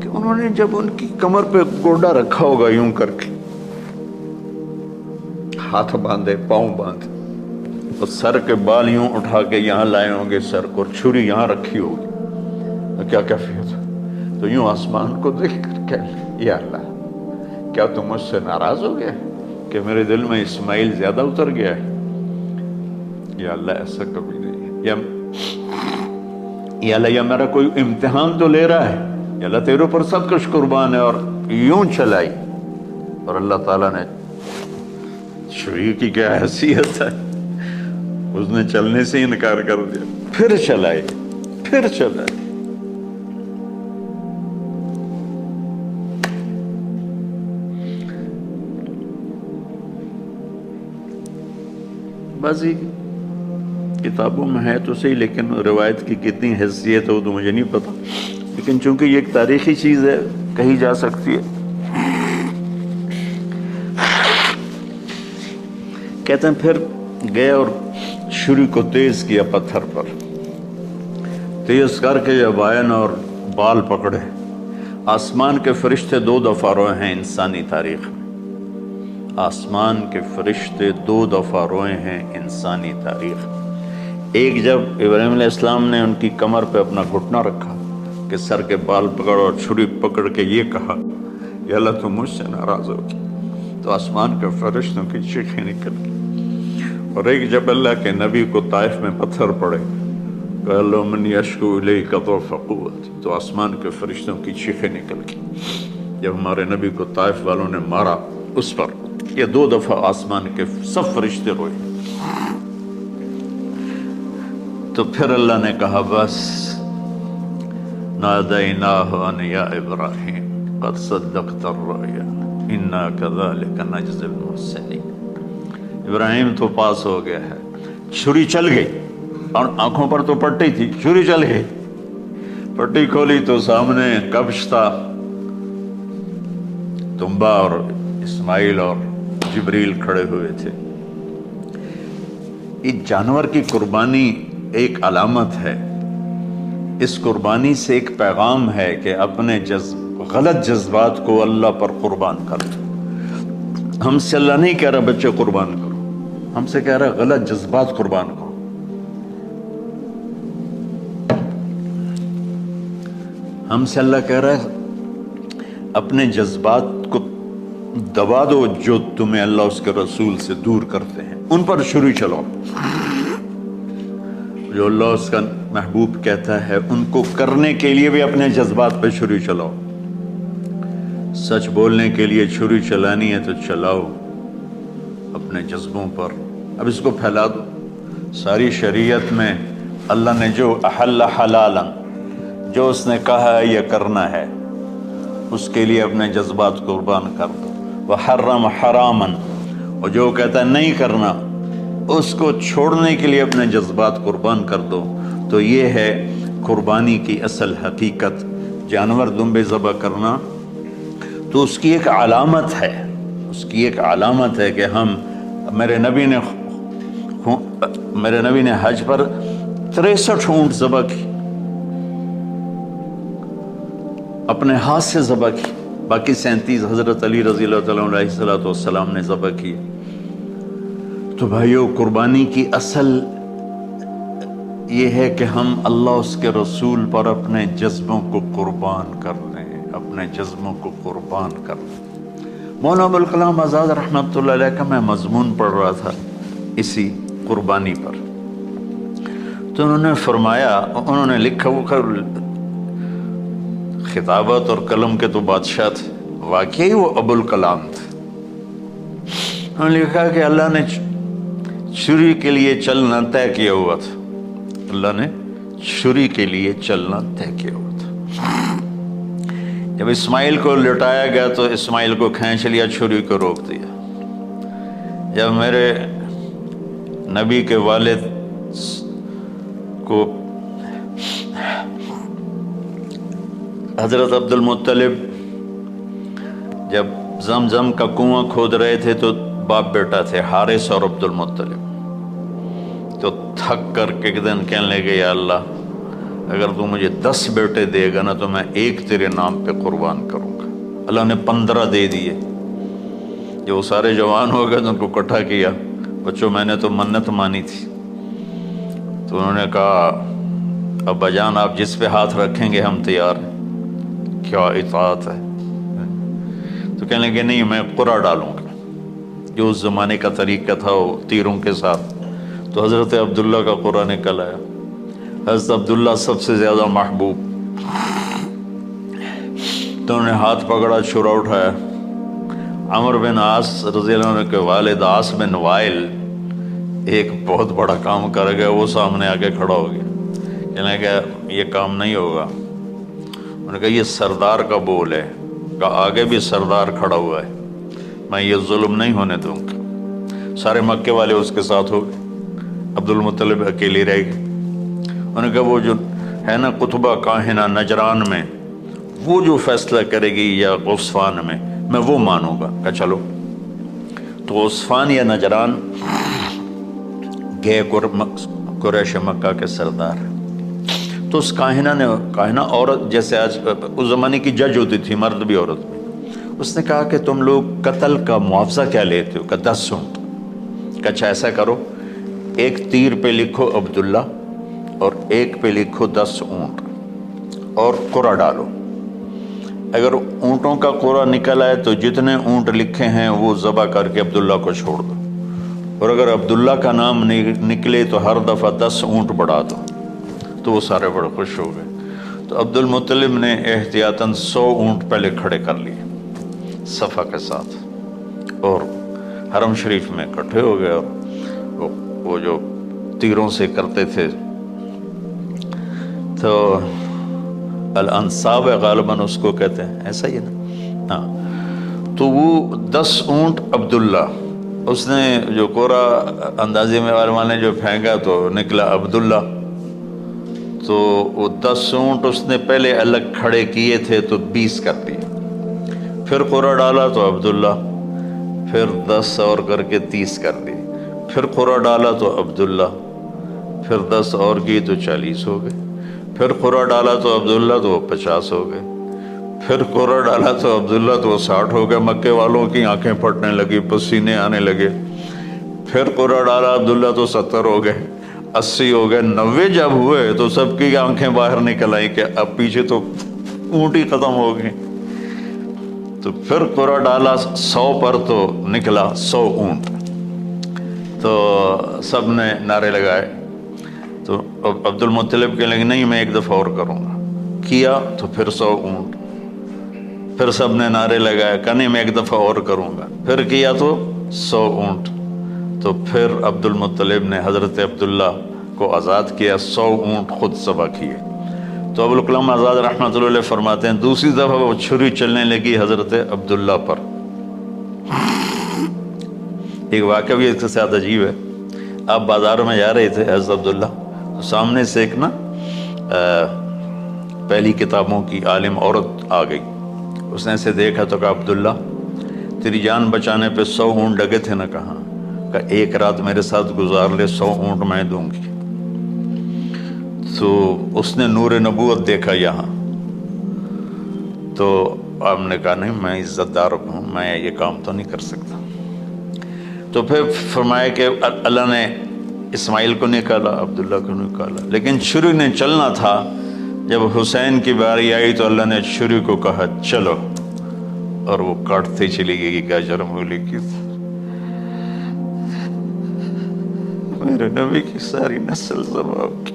کہ انہوں نے جب ان کی کمر پہ گوڈا رکھا ہوگا یوں کر کے، ہاتھ باندھے پاؤں باندھے، اور سر کے بال یوں اٹھا کے یہاں لائے ہوں گے سر کو، اور چھری یہاں رکھی ہوگی، کیا کیفیت؟ تو یوں آسمان کو دیکھ کر کہ یا اللہ کیا تم مجھ سے ناراض ہو گیا کہ میرے دل میں اسماعیل زیادہ اتر گیا ہے؟ یا اللہ ایسا کبھی نہیں، یا اللہ یا میرا کوئی امتحان تو لے رہا ہے، یا اللہ تیرے پر سب کچھ قربان ہے، اور یوں چلائی، اور اللہ تعالیٰ نے چھری کی کیا حیثیت ہے، اس نے چلنے سے انکار کر دیا، پھر چلائی، پھر چلائی۔ بعضی کتابوں میں ہے تو صحیح، لیکن روایت کی کتنی حیثیت ہو تو مجھے نہیں پتا، لیکن چونکہ یہ ایک تاریخی چیز ہے کہی جا سکتی ہے۔ کہتے ہیں پھر گئے اور چھری کو تیز کیا پتھر پر، تیز کر کے جب آئن اور بال پکڑے، آسمان کے فرشتے 2 دفعہ روئے ہیں انسانی تاریخ میں، آسمان کے فرشتے 2 دفعہ روئے ہیں انسانی تاریخ میں۔ ایک جب ابراہیم علیہ السلام نے ان کی کمر پہ اپنا گھٹنا رکھا کہ سر کے بال پکڑ اور چھری پکڑ کے یہ کہا یا اللہ تم مجھ سے ناراض ہوگی، تو آسمان کے فرشتوں کی چیخیں نکل گئی۔ اور ایک جب اللہ کے نبی کو طائف میں پتھر پڑے کہ اللہ من یشکو الیک ضعف قوت، تو آسمان کے فرشتوں کی چیخیں نکل گئی جب ہمارے نبی کو طائف والوں نے مارا اس پر۔ یہ 2 دفعہ آسمان کے سب فرشتے روئے۔ تو پھر اللہ نے کہا بس، نادیناہ ان یا ابراہیم قد صدقت الرؤیا انا کذلک نجزی المحسنین، ابراہیم تو پاس ہو گیا ہے۔ چھری چل گئی، اور آنکھوں پر تو پٹی تھی، چھری چل گئی، پٹی کھولی تو سامنے کبش تھا، تنبا اور اسماعیل اور جبریل کھڑے ہوئے تھے۔ یہ جانور کی قربانی ایک علامت ہے، اس قربانی سے ایک پیغام ہے کہ اپنے غلط جذبات کو اللہ پر قربان کر دو۔ ہم سے اللہ نہیں کہہ رہا بچے قربان کرو، ہم سے کہہ رہا غلط جذبات قربان کرو۔ ہم سے اللہ کہہ رہا ہے اپنے جذبات کو دبا دو جو تمہیں اللہ اس کے رسول سے دور کرتے ہیں، ان پر چھری چلاؤ۔ جو اللہ اس کا محبوب کہتا ہے ان کو کرنے کے لیے بھی اپنے جذبات پہ چھری چلاؤ۔ سچ بولنے کے لیے چھری چلانی ہے تو چلاؤ اپنے جذبوں پر، اب اس کو پھیلا دو۔ ساری شریعت میں اللہ نے جو احل حلالا، جو اس نے کہا ہے یہ کرنا ہے، اس کے لیے اپنے جذبات قربان کر دو۔ وحرم حراما، اور جو کہتا ہے نہیں کرنا، اس کو چھوڑنے کے لیے اپنے جذبات قربان کر دو۔ تو یہ ہے قربانی کی اصل حقیقت. جانور دمبے ذبح کرنا تو اس کی ایک علامت ہے، اس کی ایک علامت ہے کہ ہم میرے نبی نے حج پر 63 اونٹ ذبح کی، اپنے ہاتھ سے ذبح کی، باقی 37 حضرت علی رضی اللہ تعالیٰ علیہ السلام نے ذبح کی. تو بھائیو، قربانی کی اصل یہ ہے کہ ہم اللہ اس کے رسول پر اپنے جذبوں کو قربان کر لیں، اپنے جذبوں کو قربان کر لیں. مولانا ابوالکلام آزاد رحمۃ اللہ علیہ کا میں مضمون پڑھ رہا تھا اسی قربانی پر، تو انہوں نے فرمایا، انہوں نے لکھا، وہ خطابت اور قلم کے تو بادشاہ تھے، واقعی وہ ابوالکلام تھے. انہوں نے لکھا کہ اللہ نے چھری کے لیے چلنا طے کیا ہوا تھا، اللہ نے چھری کے لیے چلنا طے کیا ہوا تھا. جب اسماعیل کو لٹایا گیا تو اسماعیل کو کھینچ لیا، چھری کو روک دیا. جب میرے نبی کے والد کو حضرت عبد المطلب جب زمزم کا کنواں کھود رہے تھے تو باپ بیٹا تھے، حارث اور عبد المطلب، تو تھک کر کے ایک دن کہنے لگے، یا اللہ اگر تو مجھے 10 بیٹے دے گا نا تو میں ایک تیرے نام پہ قربان کروں گا. اللہ نے 15 دے دیے. جب وہ سارے جوان ہو گئے تو ان کو اکٹھا کیا، بچوں میں نے تو منت مانی تھی. تو انہوں نے کہا، ابا جان آپ جس پہ ہاتھ رکھیں گے ہم تیار ہیں. کیا اطاعت ہے. تو کہنے لگے نہیں، میں قرعہ ڈالوں گا، جو اس زمانے کا طریقہ تھا وہ تیروں کے ساتھ. تو حضرت عبداللہ کا قرعہ نکل آیا. حضرت عبداللہ سب سے زیادہ محبوب. تو انہوں نے ہاتھ پکڑا، چھرا اٹھایا. عمر بن عاص رضی اللہ عنہ کے والد عاص بن وائل ایک بہت بڑا کام کر گئے، وہ سامنے آگے کھڑا ہو گیا. کہنے لگا یہ کام نہیں ہوگا. انہوں نے کہا یہ سردار کا بول ہے. کہا آگے بھی سردار کھڑا ہوا ہے، میں یہ ظلم نہیں ہونے دوں گا. سارے مکے والے اس کے ساتھ ہو گئے، عبد المطلب اکیلی رہ گئی. انہوں نے کہا وہ جو ہے نا قطبہ کاہنہ نجران میں، وہ جو فیصلہ کرے گی، یا غصفان میں وہ مانوں گا. کہا چلو. تو غصفان یا نجران گئے قریش مکہ کے سردار. تو اس کاہنہ عورت، جیسے آج اس زمانے کی جج ہوتی تھی، مرد بھی عورت بھی، اس نے کہا کہ تم لوگ قتل کا معاوضہ کیا لیتے ہو؟ کہ 10 اونٹ. کہ اچھا ایسا کرو، ایک تیر پہ لکھو عبداللہ اور ایک پہ لکھو 10 اونٹ اور قرعہ ڈالو. اگر اونٹوں کا قرعہ نکل آئے تو جتنے اونٹ لکھے ہیں وہ ذبح کر کے عبداللہ کو چھوڑ دو، اور اگر عبداللہ کا نام نکلے تو ہر دفعہ 10 اونٹ بڑھا دو. تو وہ سارے بڑے خوش ہو گئے. تو عبد المطلب نے احتیاطاً 100 اونٹ پہلے کھڑے کر لیے صفا کے ساتھ، اور حرم شریف میں اکٹھے ہو گئے. اور وہ جو تیروں سے کرتے تھے تو الانصاب غالباً اس کو کہتے ہیں، ایسا ہی ہے نا. ہاں. تو وہ 10 اونٹ عبداللہ، اس نے جو قرعہ اندازی میں والے جو پھینکا تو نکلا عبداللہ. تو وہ 10 اونٹ اس نے پہلے الگ کھڑے کیے تھے تو 20 کر دیے. پھر قرعہ ڈالا تو عبداللہ، پھر 10 اور کر کے 30 کر دی. پھر قرعہ ڈالا تو عبداللہ، پھر 10 اور کی تو 40 ہو گئے. پھر قرعہ ڈالا تو عبداللہ تو 50 ہو گئے. پھر قرعہ ڈالا تو عبداللہ تو 60 ہو گئے. مکے والوں کی آنکھیں پھٹنے لگی، پسینے آنے لگے. پھر قرعہ ڈالا عبداللہ تو 70 ہو گئے، 80 ہو گئے. 90 جب ہوئے تو سب کی آنکھیں باہر نکل آئیں کہ اب پیچھے تو اونٹ ہی ختم ہو گئے. تو پھر قرعہ ڈالا 100 پر تو نکلا 100 اونٹ. تو سب نے نعرے لگائے. تو عبد المطلب کہنے لگے نہیں میں ایک دفعہ اور کروں گا. کیا تو پھر 100 اونٹ. پھر سب نے نعرے لگائے، کہا نہیں میں ایک دفعہ اور کروں گا. پھر کیا تو 100 اونٹ. تو پھر عبد المطلب نے حضرت عبداللہ کو آزاد کیا، 100 اونٹ خود ذبح کیے. تو ابوالکلام آزاد رحمۃ اللہ علیہ فرماتے ہیں دوسری دفعہ وہ چھری چلنے لگی حضرت عبداللہ پر. ایک واقعہ بھی اس کے ساتھ عجیب ہے. آپ بازار میں جا رہے تھے حضرت عبداللہ، سامنے سے ایک نا پہلی کتابوں کی عالم عورت آ گئی. اس نے اسے دیکھا تو کہا عبداللہ تیری جان بچانے پہ 100 اونٹ ڈگے تھے نا. کہاں؟ کہ ایک رات میرے ساتھ گزار لے 100 اونٹ میں دوں گی. تو اس نے نور نبوت دیکھا یہاں. تو آپ نے کہا نہیں میں عزت دار ہوں، میں یہ کام تو نہیں کر سکتا. تو پھر فرمایا کہ اللہ نے اسماعیل کو نکالا، عبداللہ کو نکالا، لیکن چھری نے چلنا تھا. جب حسین کی باری آئی تو اللہ نے چھری کو کہا چلو، اور وہ کاٹتے چلی گئی گاجر مولی کی. میرے نبی کی ساری نسل زباب کی.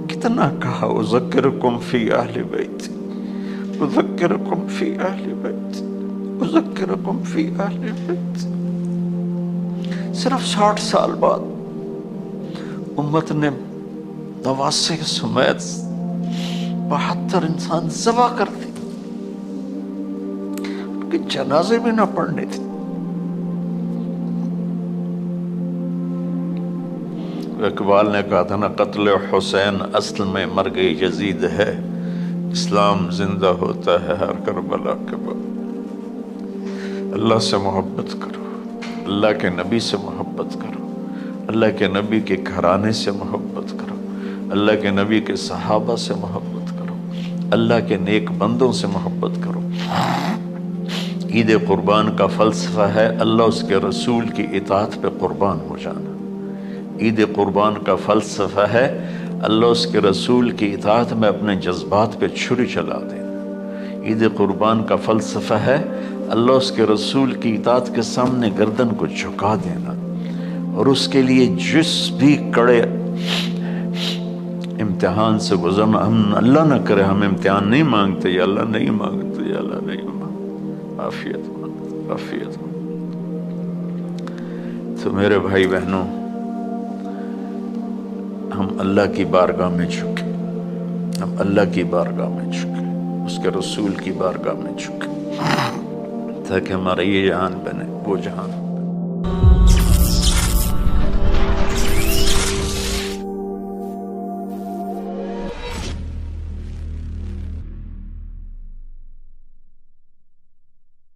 کتنا کہا اذکرکم فی اہل بیت، اذکرکم فی اہل بیت، اذکرکم فی اہل بیت. صرف 60 سال بعد امت نے 89 سمیت 72 انسان ذبح کر دی، کہ جنازے بھی نہ پڑھنے تھے. اقبال نے کہا تھا نا قتل حسین اصل میں مرگ یزید ہے، اسلام زندہ ہوتا ہے ہر کربلا کے بعد. اللہ سے محبت کرو، اللہ کے نبی سے محبت کرو، اللہ کے نبی کے گھرانے سے محبت کرو، اللہ کے نبی کے صحابہ سے محبت کرو، اللہ کے نیک بندوں سے محبت کرو. عید قربان کا فلسفہ ہے اللہ اس کے رسول کی اطاعت پہ قربان ہو جانا. عید قربان کا فلسفہ ہے اللہ اس کے رسول کی اطاعت میں اپنے جذبات پہ چھری چلا دینا. عید قربان کا فلسفہ ہے اللہ اس کے رسول کی اطاعت کے سامنے گردن کو جھکا دینا، اور اس کے لیے جس بھی کڑے امتحان سے گزرنا. ہم اللہ نہ کرے ہم امتحان نہیں مانگتے، یا اللہ نہیں مانگتے، یا اللہ نہیں مانگتے. عافیت مانگتے، عافیت مانگتے. تو میرے بھائی بہنوں، ہم اللہ کی بارگاہ میں جھکے، ہم اللہ کی بارگاہ میں جھکے، اس کے رسول کی بارگاہ میں جھکے، تاکہ ہمارا یہ جہان بنے وہ جہان.